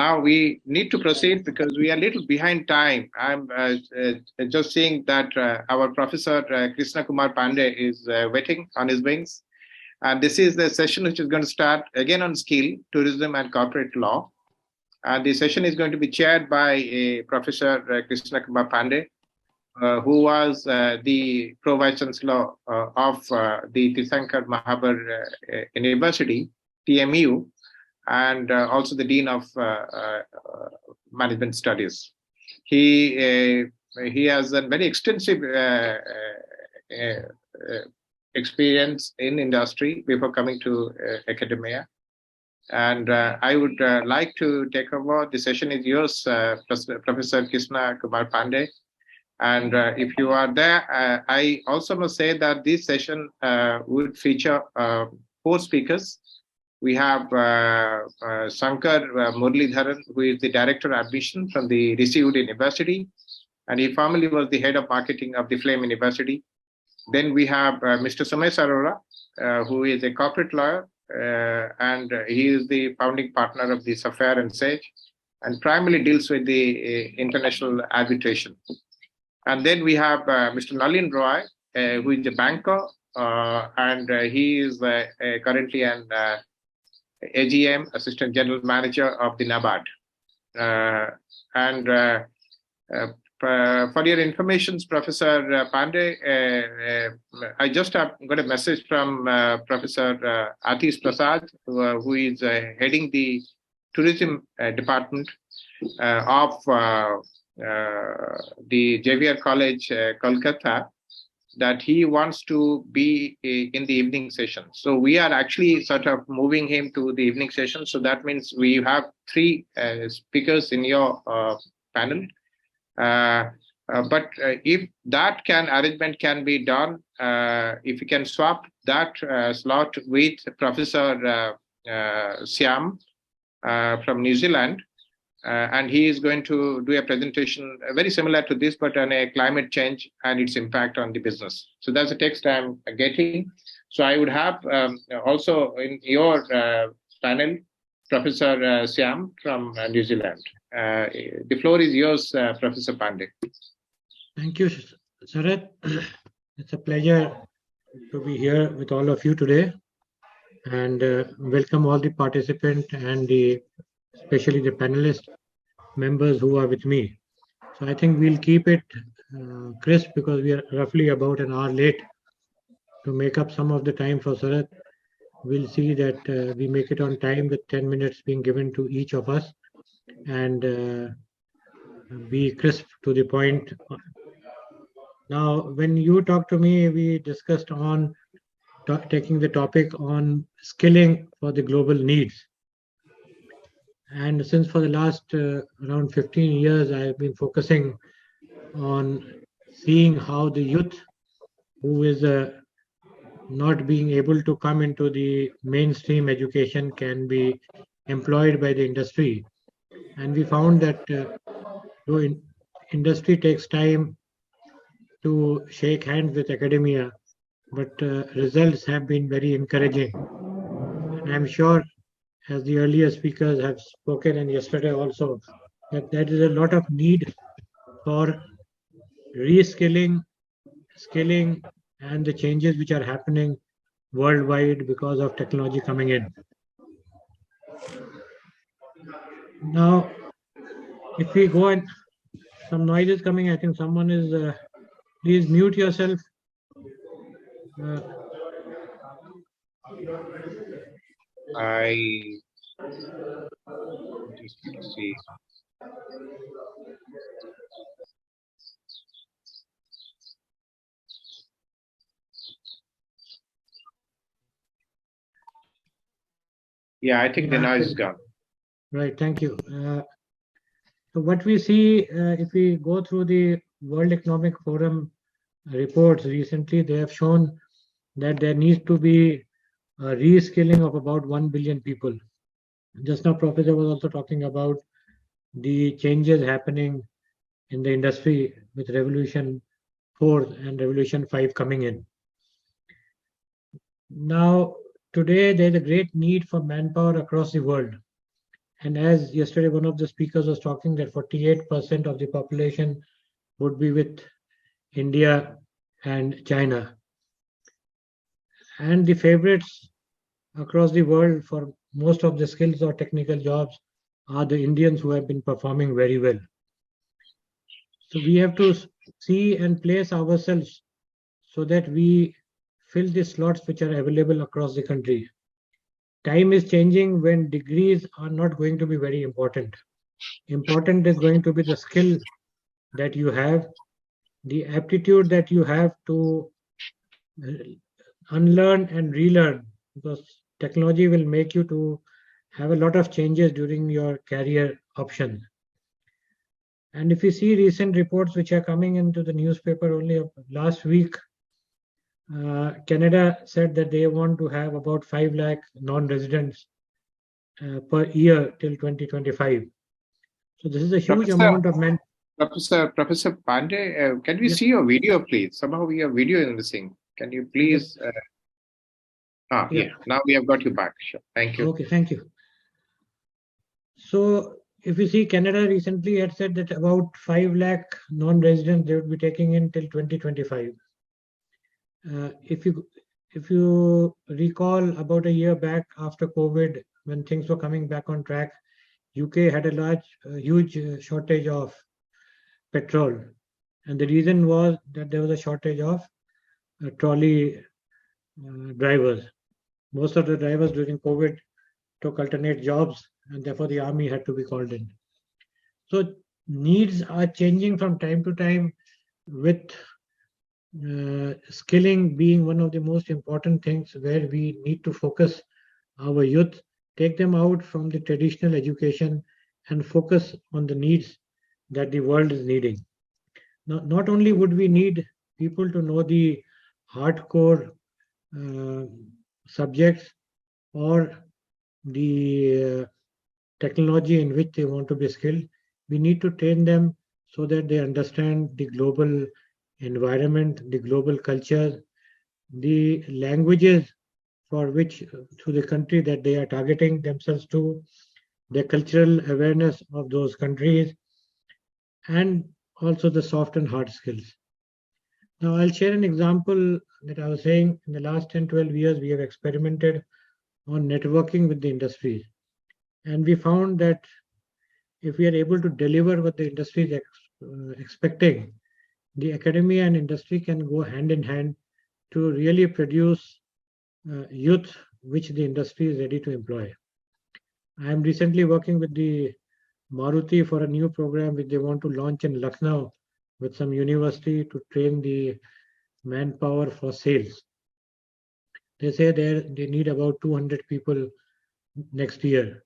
now we need to proceed because we are a little behind time. I'm just seeing that our Professor Krishna Kumar Pande is waiting on his wings. And this is the session which is going to start again on skill, tourism, and corporate law. And the session is going to be chaired by Professor Krishna Kumar Pande, who was the Pro-Vice Chancellor of the Teerthanker Mahaveer University, TMU, and also the Dean of Management Studies. He has a very extensive experience in industry before coming to academia. And I would like to take over. The session is yours, Professor Krishna Kumar Pande. And if you are there, I also must say that this session would feature 4 speakers. We have Shankar Muralidharan, who is the Director of Admission from the Rishihood University, and he formerly was the Head of Marketing of the Flame University. Then we have Mr. Somesh Arora, who is a corporate lawyer, and he is the founding partner of the Sapphire and Sage, and primarily deals with the international arbitration. And then we have Mr. Nalin Roy, who is a banker, and he is currently an AGM, Assistant General Manager of the NABARD. For your information, Professor Pande, I just got a message from Professor Atish Prasad, who is heading the tourism department of the Xavier College, Kolkata, that he wants to be in the evening session. So we are actually sort of moving him to the evening session. So that means we have 3 speakers in your panel. But if that arrangement can be done, if you can swap that slot with Professor Siam from New Zealand, and he is going to do a presentation very similar to this, but on a climate change and its impact on the business. So that's the text I'm getting. So I would have also in your panel, Professor Siam from New Zealand. The floor is yours, Professor Pande. Thank you, Sarath. It's a pleasure to be here with all of you today, and welcome all the participants and especially the panelist members who are with me. So I think we'll keep it crisp because we are roughly about an hour late to make up some of the time for Sarath. We'll see that we make it on time with 10 minutes being given to each of us, and be crisp to the point. Now, when you talked to me, we discussed on taking the topic on skilling for the global needs. And since for the last around 15 years, I have been focusing on seeing how the youth who is not being able to come into the mainstream education can be employed by the industry. And we found that though industry takes time to shake hands with academia, but results have been very encouraging. And I'm sure, as the earlier speakers have spoken and yesterday also, that there is a lot of need for reskilling, skilling, and the changes which are happening worldwide because of technology coming in. Now, if we go and some noise is coming, I think someone is, please mute yourself. I just see. Yeah, I think the noise is gone. Right, thank you. So what we see, if we go through the World Economic Forum reports recently, they have shown that there needs to be a reskilling of about 1 billion people. Just now, Professor was also talking about the changes happening in the industry with Revolution 4 and Revolution 5 coming in. Now, today, there's a great need for manpower across the world. And as yesterday one of the speakers was talking, that 48% of the population would be with India and China. And the favorites across the world for most of the skills or technical jobs are the Indians, who have been performing very well. So we have to see and place ourselves so that we fill the slots which are available across the country. Time is changing when degrees are not going to be very important. Important is going to be the skill that you have, the aptitude that you have to unlearn and relearn, because technology will make you to have a lot of changes during your career options. And if you see recent reports which are coming into the newspaper only last week, Canada said that they want to have about 5 lakh non-residents per year till 2025. So this is a huge amount of men. Professor Pande, can we Yes. see your video, please? Somehow your video is missing. Can you please? Yeah. Now we have got you back. Sure. Thank you. Okay, thank you. So if you see, Canada recently had said that about 5 lakh non-residents they would be taking in till 2025. If you recall, about a year back after COVID, when things were coming back on track, UK had a huge shortage of petrol, and the reason was that there was a shortage of trolley drivers. Most of the drivers during COVID took alternate jobs, and therefore the army had to be called in. So needs are changing from time to time, with skilling being one of the most important things where we need to focus our youth, take them out from the traditional education and focus on the needs that the world is needing. Now, not only would we need people to know the hardcore subjects or the technology in which they want to be skilled, we need to train them so that they understand the global environment, the global culture, the languages for which, to the country that they are targeting themselves to, the cultural awareness of those countries, and also the soft and hard skills. Now, I'll share an example that I was saying. In the last 10, 12 years, we have experimented on networking with the industries. And we found that if we are able to deliver what the industry is expecting, the academia and industry can go hand in hand to really produce youth which the industry is ready to employ. I am recently working with the Maruti for a new program which they want to launch in Lucknow with some university to train the manpower for sales. They say they need about 200 people next year.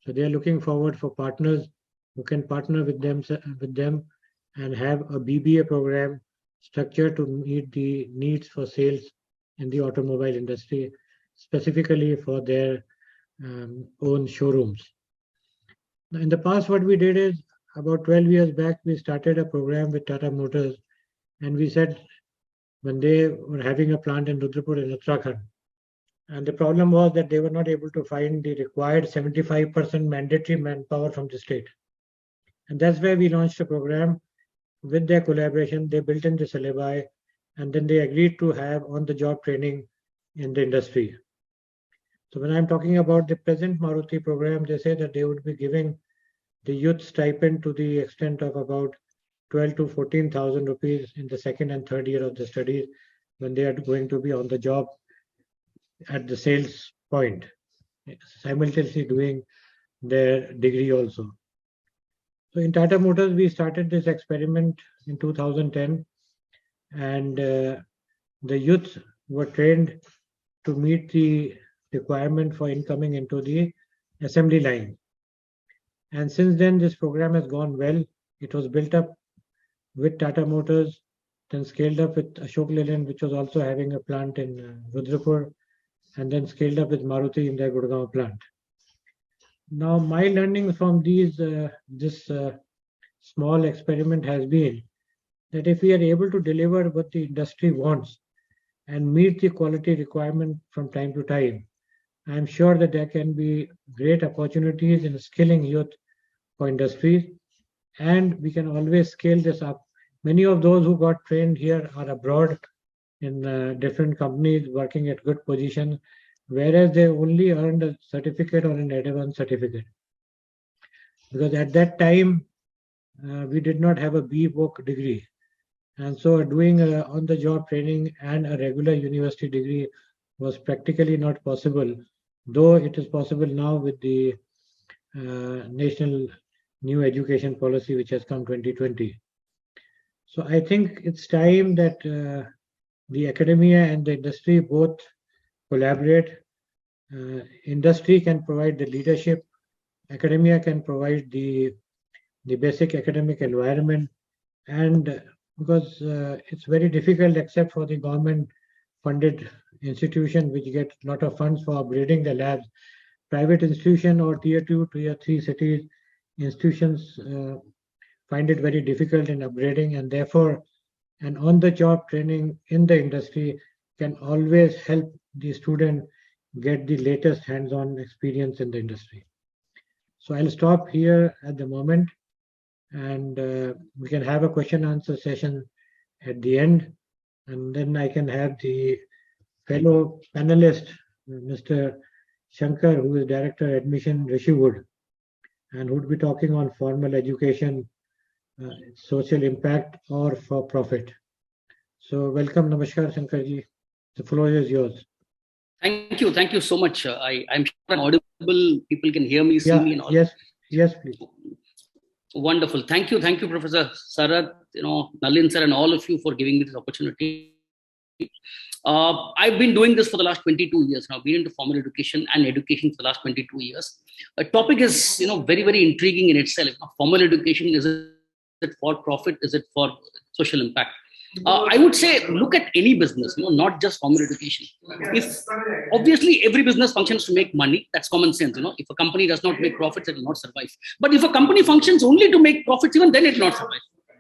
So they are looking forward for partners who can partner with them and have a BBA program structured to meet the needs for sales in the automobile industry, specifically for their own showrooms. Now, in the past, what we did is, about 12 years back, we started a program with Tata Motors, and we said, when they were having a plant in Rudrapur in Uttarakhand, and the problem was that they were not able to find the required 75% mandatory manpower from the state. And that's where we launched a program. With their collaboration, they built in the syllabi, and then they agreed to have on-the-job training in the industry. So when I'm talking about the present Maruti program, they say that they would be giving the youth stipend to the extent of about 12 to 14,000 rupees in the second and third year of the studies, when they are going to be on the job at the sales point, simultaneously doing their degree also. So in Tata Motors, we started this experiment in 2010, and the youth were trained to meet the requirement for incoming into the assembly line. And since then, this program has gone well. It was built up with Tata Motors, then scaled up with Ashok Leyland, which was also having a plant in Rudrapur, and then scaled up with Maruti in their Gurgaon plant. Now, my learning from this small experiment has been that if we are able to deliver what the industry wants and meet the quality requirement from time to time, I'm sure that there can be great opportunities in skilling youth for industries, and we can always scale this up. Many of those who got trained here are abroad in different companies working at good positions, whereas they only earned a certificate or an advanced certificate. Because at that time, we did not have a BVoc degree. And so doing on-the-job training and a regular university degree was practically not possible, though it is possible now with the national new education policy which has come 2020. So I think it's time that the academia and the industry both collaborate. Industry can provide the leadership, academia can provide the basic academic environment, and because it's very difficult except for the government funded institution which get a lot of funds for upgrading the labs, private institution or tier 2 tier 3 cities institutions find it very difficult in upgrading, and therefore an on the job training in the industry can always help the student get the latest hands on experience in the industry. So I'll stop here at the moment, and we can have a question answer session at the end, and then I can have the fellow panelist, Mr. Shankar, who is Director Admission Rishihood, and who would be talking on formal education, social impact, or for profit. So welcome, Namaskar, Shankarji. The floor is yours. Thank you so much. I'm sure I'm audible. People can hear me, see me, and all. Yes, please. Wonderful. Thank you, Professor Sarath, Nalin sir, and all of you for giving me this opportunity. I've been doing this for the last 22 years now. I've been into formal education and education for the last 22 years. A topic is, very, very intriguing in itself. Formal education, is it for profit? Is it for social impact? I would say, look at any business, not just formal education. If obviously every business functions to make money, that's common sense. If a company does not make profits, it will not survive. But if a company functions only to make profits, even then it will not survive.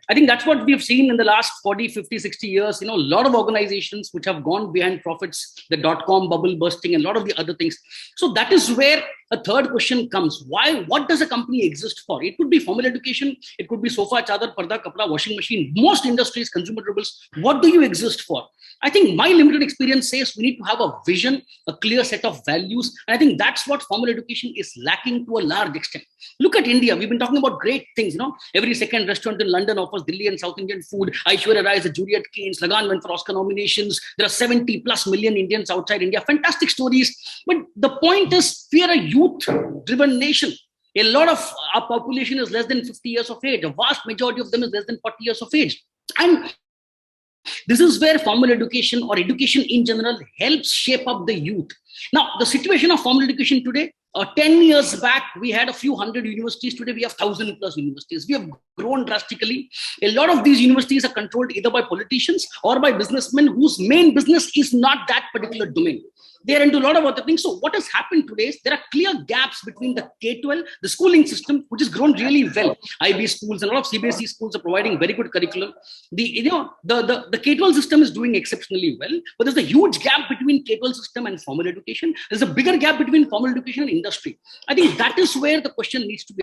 I think that's what we've seen in the last 40, 50, 60 years. A lot of organizations which have gone behind profits, the dot-com bubble bursting, and a lot of the other things. So that is where a third question comes. Why? What does a company exist for? It could be formal education. It could be sofa, chadar, parda, kapda, washing machine. Most industries, consumer durables. What do you exist for? I think my limited experience says we need to have a vision, a clear set of values. And I think that's what formal education is lacking to a large extent. Look at India. We've been talking about great things. Every second restaurant in London offers Delhi and South Indian food. Aishwarya Rai is a Juliet Keynes. Lagan went for Oscar nominations. There are 70 plus million Indians outside India. Fantastic stories. But the point is, we are a youth-driven nation. A lot of our population is less than 50 years of age. A vast majority of them is less than 40 years of age. And this is where formal education or education in general helps shape up the youth. Now, the situation of formal education today, 10 years back, we had a few hundred universities. Today, we have 1,000 plus universities. We have grown drastically. A lot of these universities are controlled either by politicians or by businessmen whose main business is not that particular domain. They are into a lot of other things. So what has happened today is there are clear gaps between the K-12, the schooling system, which has grown really well. IB schools and a lot of CBSE schools are providing very good curriculum. The K-12 system is doing exceptionally well, but there's a huge gap between K-12 system and formal education. There's a bigger gap between formal education and industry. I think that is where the question needs to be.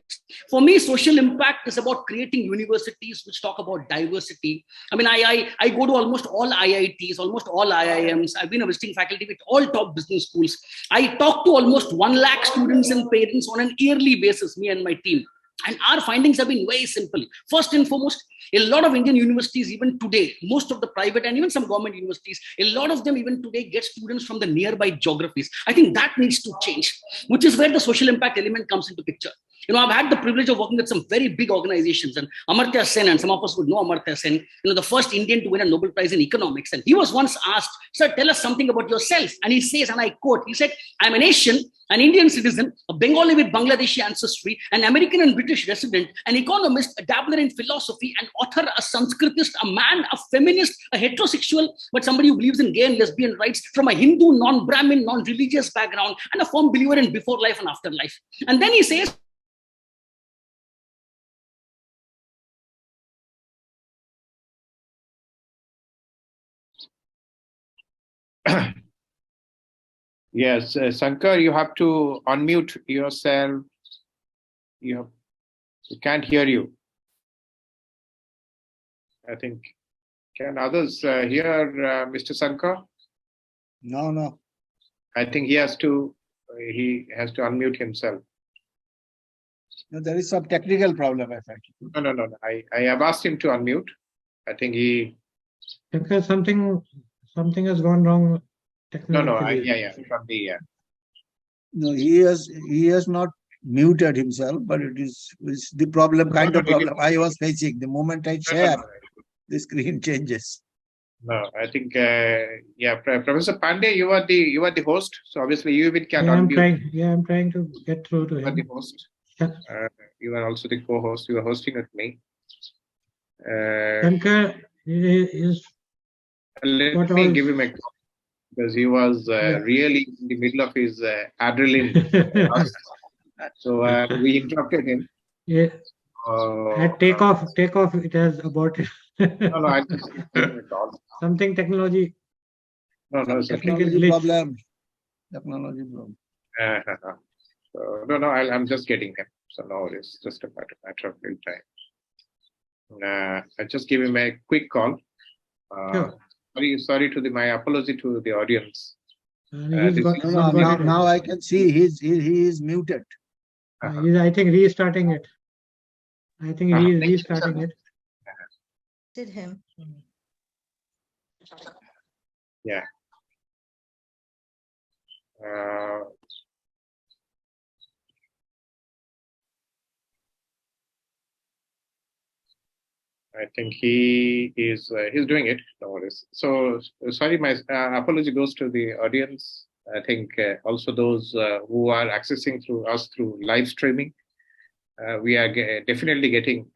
For me, social impact is about creating universities which talk about diversity. I mean, I go to almost all IITs, almost all IIMs. I've been a visiting faculty with all top business schools. I talk to almost 1 lakh students and parents on an yearly basis, me and my team. And our findings have been very simple. First and foremost, a lot of Indian universities, even today, most of the private and even some government universities, a lot of them even today get students from the nearby geographies. I think that needs to change, which is where the social impact element comes into picture. I've had the privilege of working with some very big organizations, and Amartya Sen, and some of us would know Amartya Sen, the first Indian to win a Nobel Prize in economics. And he was once asked, "Sir, tell us something about yourself." And he says, and I quote, he said, "I'm an Asian, an Indian citizen, a Bengali with Bangladeshi ancestry, an American and British resident, an economist, a dabbler in philosophy, an author, a Sanskritist, a man, a feminist, a heterosexual, but somebody who believes in gay and lesbian rights, from a Hindu, non-Brahmin, non-religious background, and a firm believer in before life and afterlife." And then he says, Yes, Shankar, you have to unmute yourself. We can't hear you. I think. Can others hear Mr. Shankar? No. I think he has to unmute himself. No, there is some technical problem, I think. No. I have asked him to unmute. I think he. Because something has gone wrong technically. Yeah. No, he has not muted himself, but it's the problem, kind of problem I was facing. The moment I share, the screen changes. No, I think Professor Pande, you are the host, so obviously you can unmute. I'm trying to get through to him. You are the host. You are also the co-host. You are hosting with me. Shankar is. Let me give him a call because he was really in the middle of his adrenaline. So we interrupted him. Yeah. At takeoff, it has aborted. No, I just something technology. No, technology problem. Technology problem. So, no, I'm just getting him. So no, it's just a matter of real time. I just give him a quick call. Sure. Sorry to my apology to the audience. Now I can see he is muted. I think restarting it. I think he is restarting it. Did him. Yeah. I think he's doing it. No worries. So sorry, my apology goes to the audience. I think also those who are accessing us through live streaming. We are definitely getting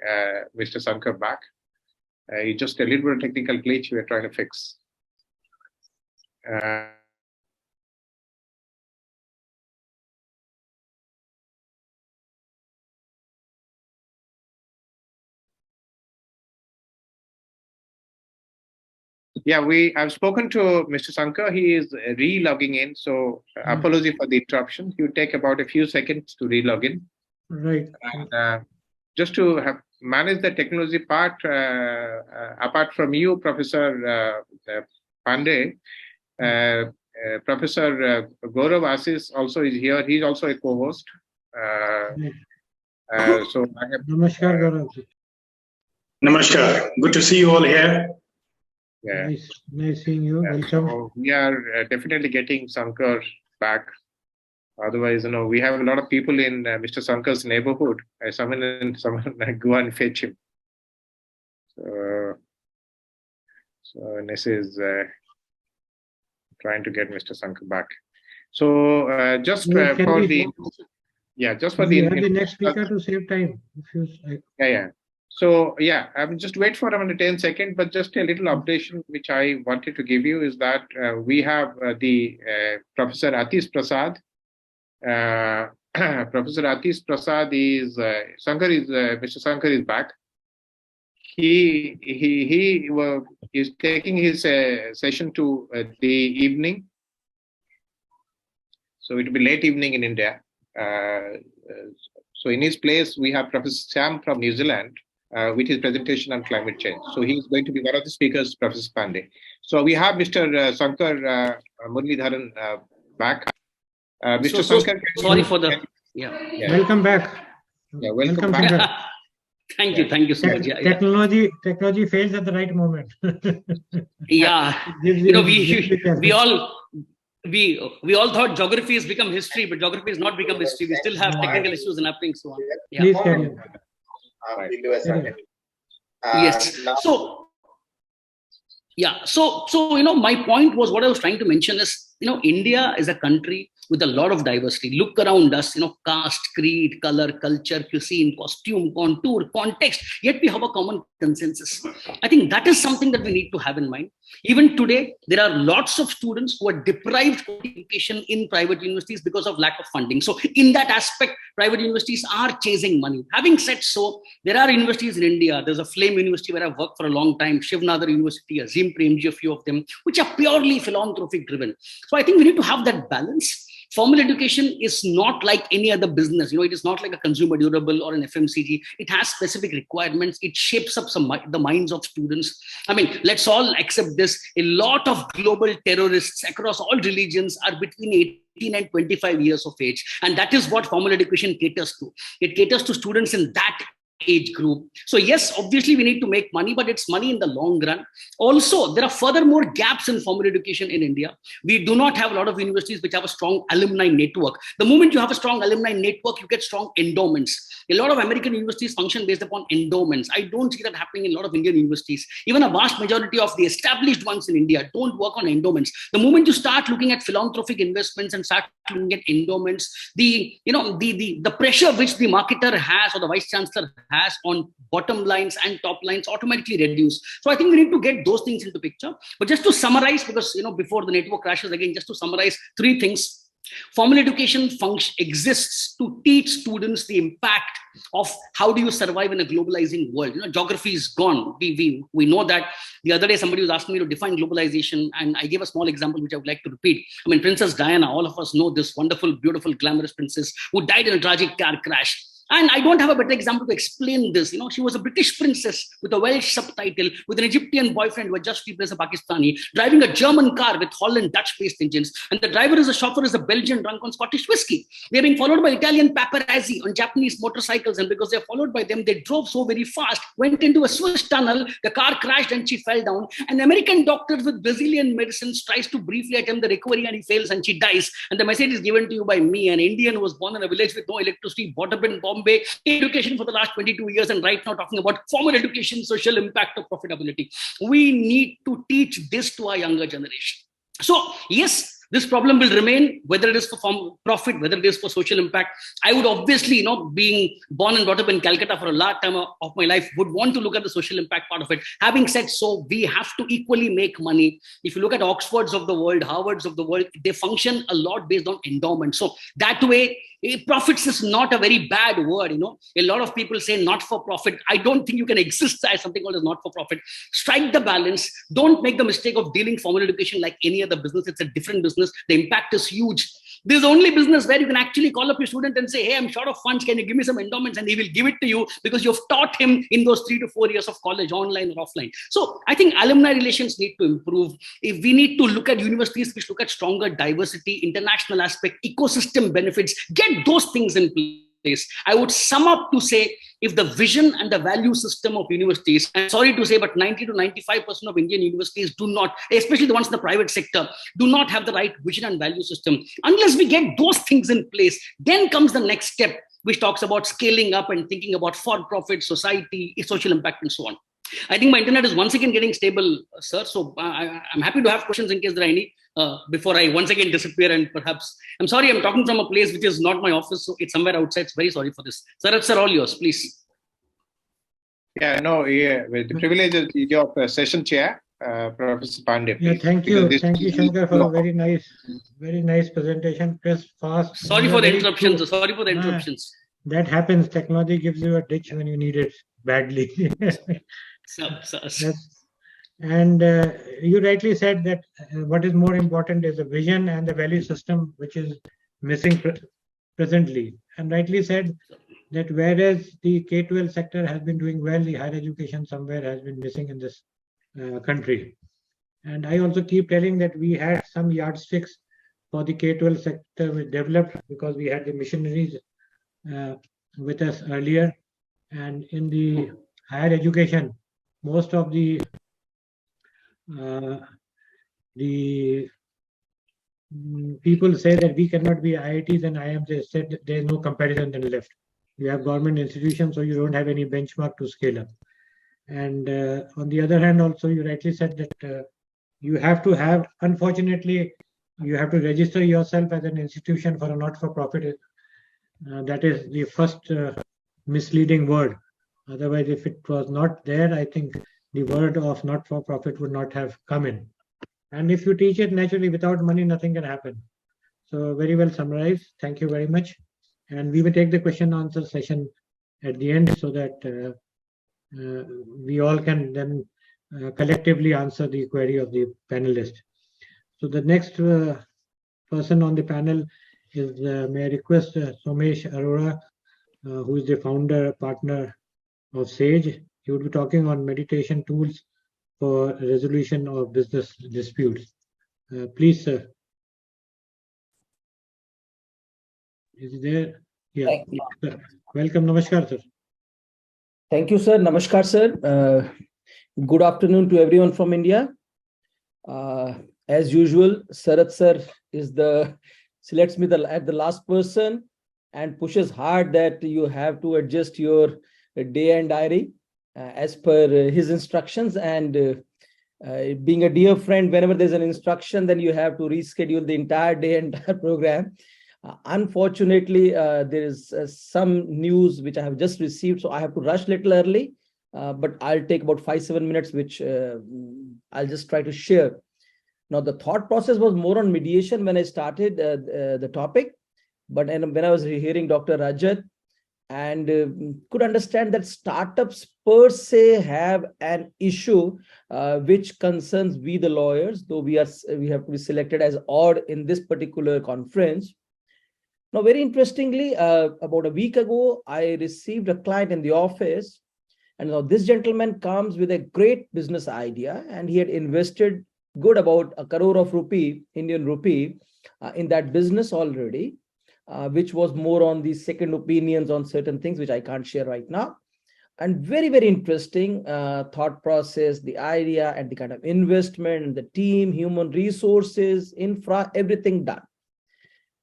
Mr. Shankar back. It's just a little bit of technical glitch we are trying to fix. Yeah, I've spoken to Mr. Shankar. He is re-logging in. So apology for the interruption. You take about a few seconds to re-log in. Right. And just to manage the technology part, apart from you, Professor Pande, Professor Gaurav Asis also is here. He's also a co-host. So I have. Namaskar, Gaurav. Namaskar. Good to see you all here. Yeah. Nice seeing you. Welcome. So we are definitely getting Shankar back. Otherwise, we have a lot of people in Mr. Shankar's neighborhood. Someone go and fetch him. So this is trying to get Mr. Shankar back. So just for the next speaker to save time. Yeah. So I'm just wait for around 10 seconds, but just a little updation which I wanted to give you is that we have the Professor Atish Prasad. Professor Atish Prasad is Mr. Shankar is back. He is taking his session to the evening, so it will be late evening in India. So in his place we have Professor Sam from New Zealand with his presentation on climate change. So he is going to be one of the speakers, Professor Pande. So we have Mr. Shankar Muralidharan back. Mr. Shankar, sorry for the Welcome back. Yeah, welcome back. Thank you so much. Technology fails at the right moment. We all thought geography has become history, but geography has not become history. We still have technical issues and happening so on. Please carry on. Yes. So my point was, what I was trying to mention is, India is a country with a lot of diversity. Look around us, caste, creed, color, culture, cuisine, costume, contour, context, yet we have a common consensus. I think that is something that we need to have in mind. Even today, there are lots of students who are deprived of education in private universities because of lack of funding. So in that aspect, private universities are chasing money. Having said so, there are universities in India. There's a Flame University where I've worked for a long time, Shivnadar University, Azim Premji, a few of them, which are purely philanthropic driven. So I think we need to have that balance. Formal education is not like any other business. It is not like a consumer durable or an FMCG. It has specific requirements. It shapes up the minds of students. I mean, let's all accept this. A lot of global terrorists across all religions are between 18 and 25 years of age. And that is what formal education caters to. It caters to students in that age group. So yes, obviously we need to make money, but it's money in the long run. Also, there are furthermore gaps in formal education in India. We do not have a lot of universities which have a strong alumni network. The moment you have a strong alumni network, you get strong endowments. A lot of American universities function based upon endowments. I don't see that happening in a lot of Indian universities. Even a vast majority of the established ones in India don't work on endowments. The moment you start looking at philanthropic investments and start looking at endowments, the pressure which the marketer has or the vice chancellor has on bottom lines and top lines automatically reduce. So I think we need to get those things into picture. But just to summarize, because before the network crashes again, just to summarize 3 things. Formal education exists to teach students the impact of how do you survive in a globalizing world. Geography is gone. We know that. The other day, somebody was asking me to define globalization, and I gave a small example which I would like to repeat. I mean, Princess Diana, all of us know this wonderful, beautiful, glamorous princess who died in a tragic car crash. And I don't have a better example to explain this. She was a British princess with a Welsh subtitle, with an Egyptian boyfriend who had just replaced a Pakistani, driving a German car with Holland Dutch-based engines. And the chauffeur is a Belgian drunk on Scottish whiskey. They're being followed by Italian paparazzi on Japanese motorcycles. And because they're followed by them, they drove so very fast, went into a Swiss tunnel, the car crashed and she fell down. An American doctor with Brazilian medicines tries to briefly attempt the recovery and he fails and she dies. And the message is given to you by me, an Indian who was born in a village with no electricity, brought up in Bombay, education for the last 22 years, and right now talking about formal education, social impact of profitability. We need to teach this to our younger generation. So yes, this problem will remain, whether it is for profit, whether it is for social impact. I would obviously, being born and brought up in Calcutta for a large time of my life, would want to look at the social impact part of it. Having said so, we have to equally make money. If you look at Oxfords of the world, Harvards of the world, they function a lot based on endowment. So that way, profits is not a very bad word. A lot of people say not for profit. I don't think you can exist as something called as not for profit. Strike the balance. Don't make the mistake of dealing formal education like any other business. It's a different business. The impact is huge. This is the only business where you can actually call up your student and say, hey, I'm short of funds. Can you give me some endowments? And he will give it to you because you've taught him in those 3 to 4 years of college, online or offline. So I think alumni relations need to improve. If we need to look at universities which look at stronger diversity, international aspect, ecosystem benefits, get those things in place. I would sum up to say, if the vision and the value system of universities, I'm sorry to say, but 90 to 95% of Indian universities do not, especially the ones in the private sector, do not have the right vision and value system. Unless we get those things in place, then comes the next step, which talks about scaling up and thinking about for-profit, society, social impact, and so on. I think my internet is once again getting stable, sir. So I'm happy to have questions in case there are any before I once again disappear. And perhaps, I'm sorry, I'm talking from a place which is not my office. So it's somewhere outside. Very sorry for this. Sir, all yours, please. Yeah, with the privilege of your session chair, Professor Pande. Yeah, thank you. Thank you, Shankar, for a very nice presentation. Press fast. Sorry for the interruptions. Sorry for the interruptions. That happens. Technology gives you a ditch when you need it badly. And you rightly said that what is more important is the vision and the value system, which is missing presently. And rightly said that whereas the K-12 sector has been doing well, the higher education somewhere has been missing in this country. And I also keep telling that we had some yardsticks for the K-12 sector which developed because we had the missionaries with us earlier. And in the higher education, most of the people say that we cannot be IITs and IIMs. They said that there is no comparison then left. You have government institutions, so you don't have any benchmark to scale up. And on the other hand, also, you rightly said that you have to have, unfortunately, you have to register yourself as an institution for a not-for-profit. That is the first misleading word. Otherwise, if it was not there, I think the word of not-for-profit would not have come in. And if you teach it naturally without money, nothing can happen. So very well summarized. Thank you very much. And we will take the question answer session at the end so that we all can then collectively answer the query of the panelist. So the next person on the panel is, may I request Somesh Arora, who is the founder partner of SAGE. He would be talking on meditation tools for resolution of business disputes. Please, sir. Is it there? Yeah. Welcome. Namaskar, sir. Thank you, sir. Namaskar, sir. Good afternoon to everyone from India. As usual, Sarat sir selects me at the last person and pushes hard that you have to adjust your day and diary as per his instructions. And being a dear friend, whenever there's an instruction, then you have to reschedule the entire day and entire program. Unfortunately, there is some news which I have just received, so I have to rush a little early, but I'll take about 5-7 minutes, which I'll just try to share. Now, the thought process was more on mediation when I started the topic, but when I was hearing Dr. Rajat and could understand that startups per se have an issue which concerns we the lawyers, though we have to be selected as odd in this particular conference. Now, very interestingly, about a week ago, I received a client in the office, and now this gentleman comes with a great business idea, and he had invested good about 1 crore of Indian rupee, in that business already, which was more on the second opinions on certain things, which I can't share right now. And very, very interesting thought process, the idea and the kind of investment and the team, human resources, infra, everything done.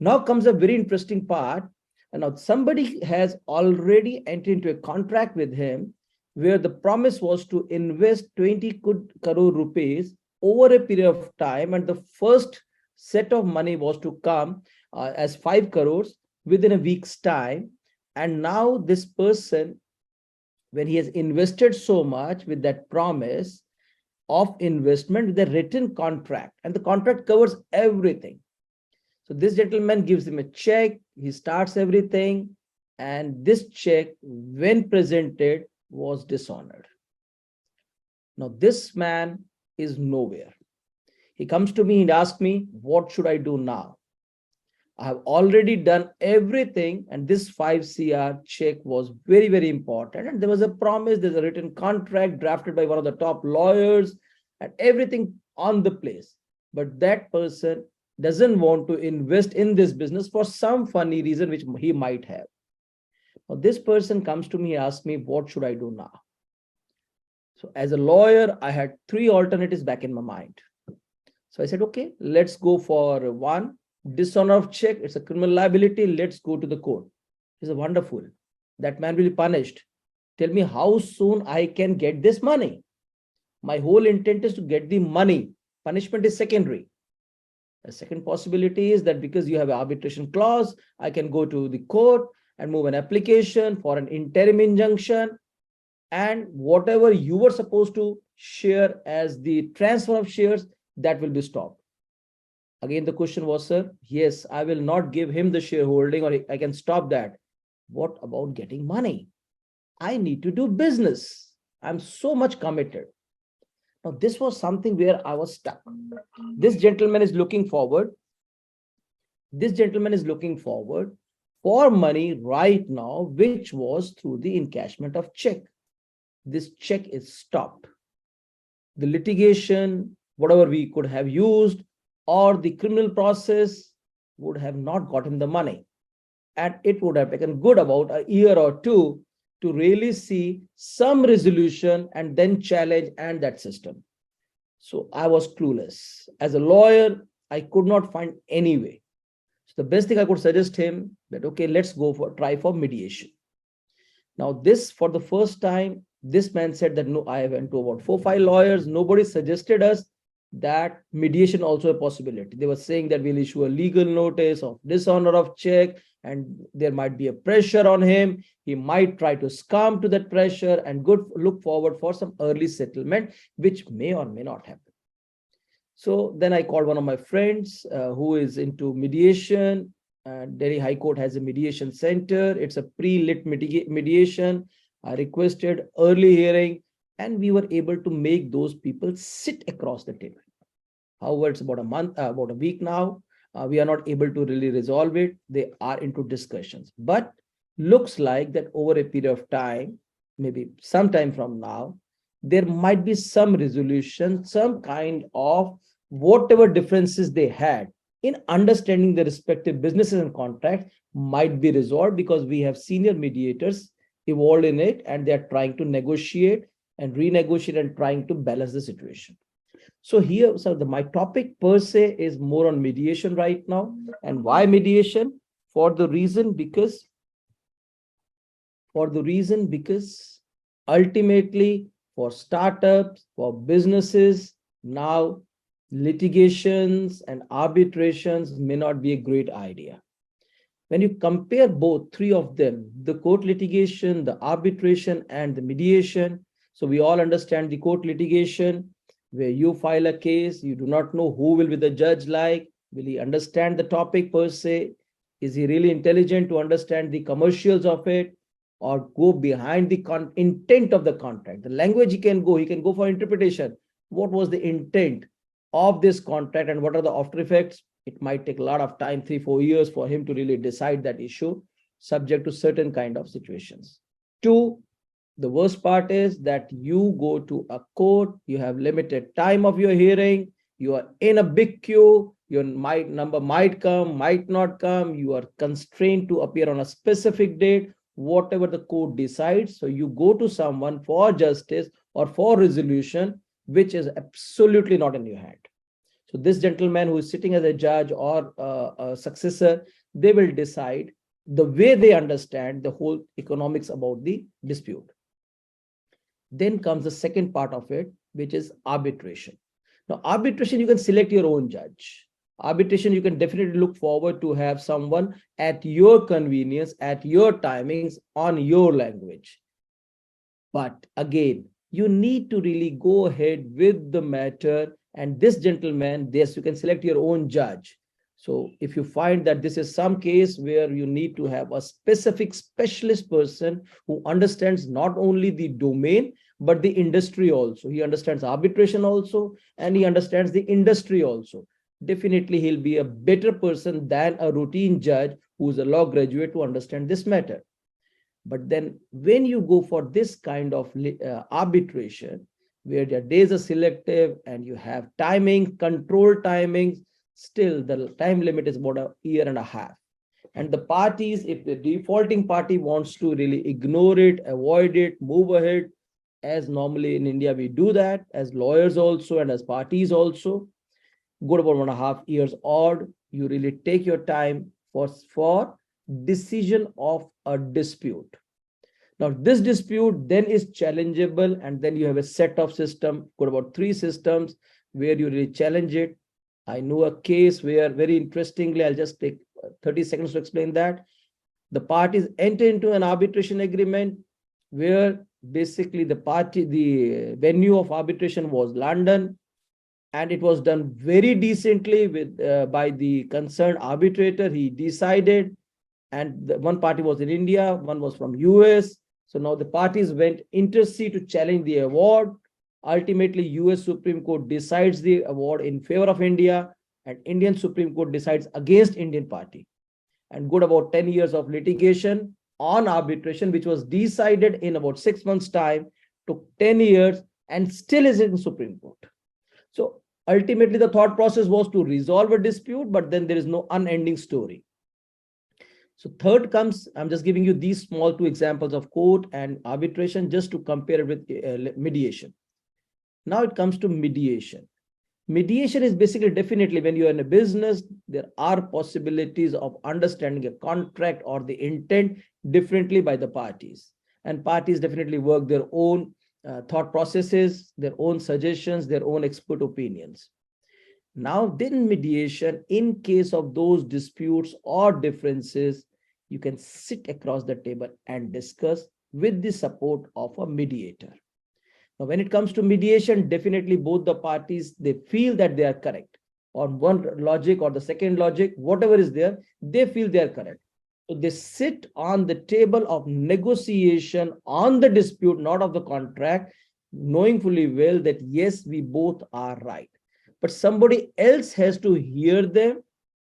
Now comes a very interesting part. And now somebody has already entered into a contract with him where the promise was to invest 20 crore rupees over a period of time. And the first set of money was to come as 5 crores within a week's time. And now this person, when he has invested so much with that promise of investment with a written contract, and the contract covers everything. So this gentleman gives him a check, he starts everything, and this check, when presented, was dishonored. Now this man is nowhere. He comes to me and asks me, what should I do now? I have already done everything, and this 5 CR check was very, very important. And there was a promise, there's a written contract drafted by one of the top lawyers, and everything on the place. But that person doesn't want to invest in this business for some funny reason which he might have. Now, this person comes to me and asks me, what should I do now? So as a lawyer, I had 3 alternatives back in my mind. So I said, okay, let's go for one, dishonor of check. It's a criminal liability. Let's go to the court. He said, wonderful. That man will be punished. Tell me how soon I can get this money. My whole intent is to get the money. Punishment is secondary. The second possibility is that because you have an arbitration clause, I can go to the court and move an application for an interim injunction, and whatever you were supposed to share as the transfer of shares, that will be stopped. Again, the question was, sir, yes, I will not give him the shareholding, or I can stop that. What about getting money? I need to do business. I'm so much committed. Now, this was something where I was stuck. This gentleman is looking forward. This gentleman is looking forward for money right now, which was through the encashment of check. This check is stopped. The litigation, whatever we could have used, or the criminal process would have not gotten the money. And it would have taken good about a year or two to really see some resolution and then challenge and that system. So I was clueless. As a lawyer, I could not find any way. So the best thing I could suggest him that, okay, let's try for mediation. Now this, for the first time, this man said that, no, I went to about 4-5 lawyers. Nobody suggested us that mediation also a possibility. They were saying that we'll issue a legal notice of dishonor of check, and there might be a pressure on him. He might try to succumb to that pressure and look forward for some early settlement, which may or may not happen. So then I called one of my friends who is into mediation. Delhi High Court has a mediation center. It's a pre-lit mediation. I requested early hearing, and we were able to make those people sit across the table. However, it's about a week now. We are not able to really resolve it. They are into discussions, but looks like that over a period of time, maybe sometime from now, there might be some resolution, some kind of whatever differences they had in understanding the respective businesses and contracts might be resolved, because we have senior mediators involved in it, and they are trying to negotiate and renegotiate and trying to balance the situation. So here, my topic per se is more on mediation right now. And why mediation? For the reason because ultimately for startups, for businesses, now litigations and arbitrations may not be a great idea. When you compare both three of them, the court litigation, the arbitration, and the mediation, so we all understand the court litigation, where you file a case, you do not know who will be the judge like, will he understand the topic per se, is he really intelligent to understand the commercials of it, or go behind the intent of the contract. The language he can go for interpretation. What was the intent of this contract and what are the after effects? It might take a lot of time, 3-4 years, for him to really decide that issue, subject to certain kind of situations. Two, the worst part is that you go to a court, you have limited time of your hearing, you are in a big queue, your number might come, might not come, you are constrained to appear on a specific date, whatever the court decides. So you go to someone for justice or for resolution, which is absolutely not in your hand. So this gentleman who is sitting as a judge or a successor, they will decide the way they understand the whole economics about the dispute. Then comes the second part of it, which is arbitration. Now, arbitration, you can select your own judge. Arbitration, you can definitely look forward to have someone at your convenience, at your timings, on your language. But again, you need to really go ahead with the matter. And this gentleman, yes, you can select your own judge. So if you find that this is some case where you need to have a specific specialist person who understands not only the domain, but the industry also. He understands arbitration also, and he understands the industry also. Definitely, he'll be a better person than a routine judge who's a law graduate to understand this matter. But then when you go for this kind of arbitration, where your days are selective and you have timing, control timings, still the time limit is about a year and a half. And the parties, if the defaulting party wants to really ignore it, avoid it, move ahead, as normally in India we do that, as lawyers also and as parties also, go about 1.5 years odd, you really take your time for decision of a dispute. Now, this dispute then is challengeable, and then you have a set of system, got about 3 systems where you really challenge it. I know a case where, very interestingly, I'll just take 30 seconds to explain that. The parties enter into an arbitration agreement where basically the venue of arbitration was London, and it was done very decently by the concerned arbitrator. He decided, and one party was in India, one was from US. So now the parties went intercede to challenge the award. Ultimately, US Supreme Court decides the award in favor of India, and Indian Supreme Court decides against Indian party. And good about 10 years of litigation on arbitration, which was decided in about 6 months' time, took 10 years and still is in the Supreme Court. So ultimately, the thought process was to resolve a dispute, but then there is no unending story. So third comes, I'm just giving you these small 2 examples of court and arbitration just to compare it with mediation. Now it comes to mediation. Mediation is basically, definitely when you're in a business, there are possibilities of understanding a contract or the intent differently by the parties. And parties definitely work their own thought processes, their own suggestions, their own expert opinions. Now, then mediation, in case of those disputes or differences, you can sit across the table and discuss with the support of a mediator. Now, when it comes to mediation, definitely both the parties, they feel that they are correct on one logic or the second logic, whatever is there, they feel they are correct. So they sit on the table of negotiation on the dispute, not of the contract, knowing fully well that yes, we both are right. But somebody else has to hear them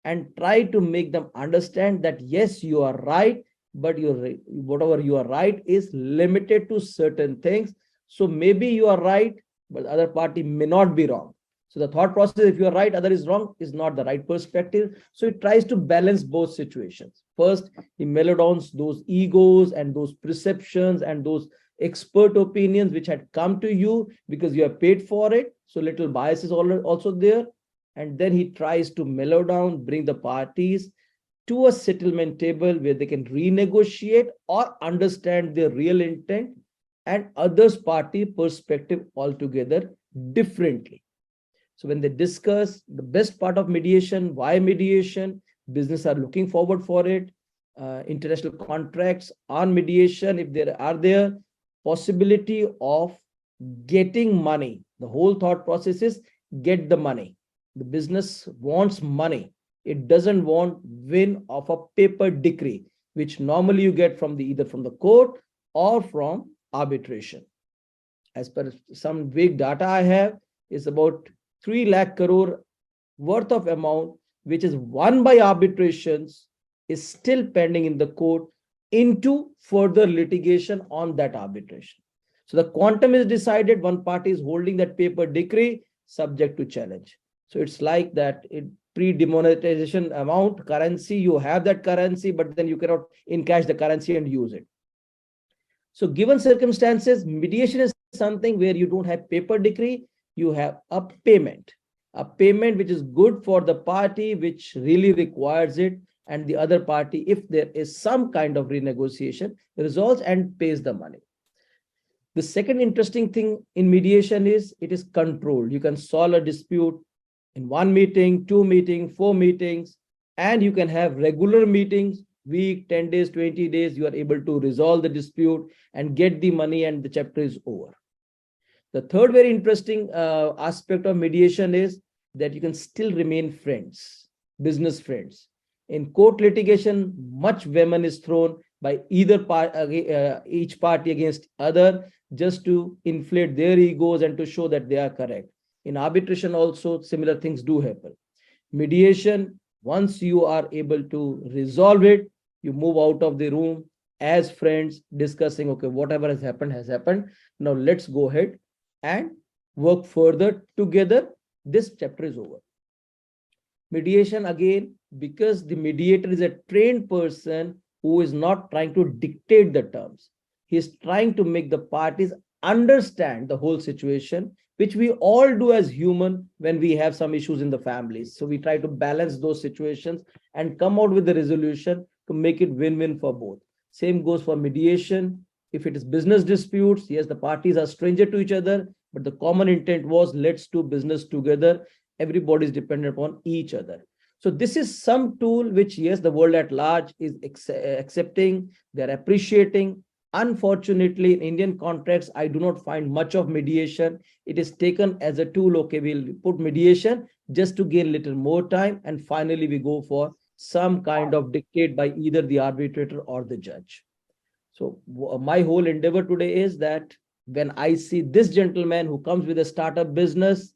and try to make them understand that yes, you are right, but whatever you are right is limited to certain things. So maybe you are right, but the other party may not be wrong. So the thought process, if you are right, other is wrong, is not the right perspective. So it tries to balance both situations. First, he mellows those egos and those perceptions and those expert opinions which had come to you because you have paid for it. So little bias is also there. And then he tries to mellow down, bring the parties to a settlement table where they can renegotiate or understand their real intent and others' party perspective altogether differently. So when they discuss the best part of mediation, why mediation, business are looking forward for it, international contracts on mediation, if there are there, possibility of getting money. The whole thought process is get the money. The business wants money. It doesn't want win of a paper decree, which normally you get from either from the court or from arbitration. As per some vague data I have, is about 3 lakh crore worth of amount, which is won by arbitrations, is still pending in the court into further litigation on that arbitration. So the quantum is decided, one party is holding that paper decree subject to challenge. So it's like that pre-demonetization amount, currency, you have that currency, but then you cannot encash the currency and use it. So given circumstances, mediation is something where you don't have paper decree, you have a payment which is good for the party which really requires it, and the other party, if there is some kind of renegotiation, resolves and pays the money. The second interesting thing in mediation is it is controlled. You can solve a dispute in 1 meeting, 2 meetings, 4 meetings, and you can have regular meetings, week, 10 days, 20 days, you are able to resolve the dispute and get the money and the chapter is over. The third very interesting aspect of mediation is that you can still remain friends, business friends. In court litigation, much venom is thrown by either each party against other just to inflate their egos and to show that they are correct. In arbitration also, similar things do happen. Mediation, once you are able to resolve it, you move out of the room as friends discussing, okay, whatever has happened. Now let's go ahead and work further together. This chapter is over. Mediation, again, because the mediator is a trained person who is not trying to dictate the terms. He is trying to make the parties understand the whole situation, which we all do as human when we have some issues in the families. So we try to balance those situations and come out with the resolution to make it win-win for both. Same goes for mediation. If it is business disputes, yes, the parties are stranger to each other, but the common intent was let's do business together. Everybody is dependent upon each other. So this is some tool which, yes, the world at large is accepting, they're appreciating. Unfortunately, in Indian contracts, I do not find much of mediation. It is taken as a tool. Okay, we'll put mediation just to gain a little more time. And finally, we go for some kind of dictate by either the arbitrator or the judge. So my whole endeavor today is that when I see this gentleman who comes with a startup business,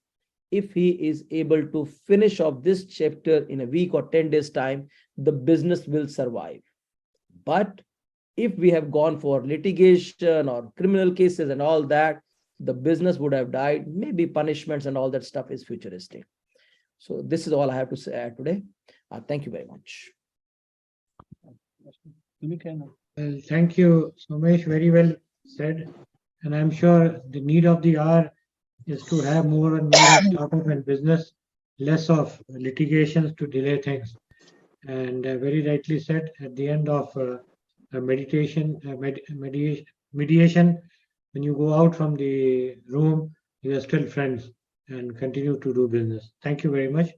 if he is able to finish off this chapter in a week or 10 days time, the business will survive. But if we have gone for litigation or criminal cases and all that, the business would have died. Maybe punishments and all that stuff is futuristic. So this is all I have to say today. Thank you very much. Well, thank you, Somesh. Very well said. And I'm sure the need of the hour is to have more and more of startup and business, less of litigations to delay things. And very rightly said, at the end of mediation, when you go out from the room, you are still friends. and continue to do business. Thank you very much.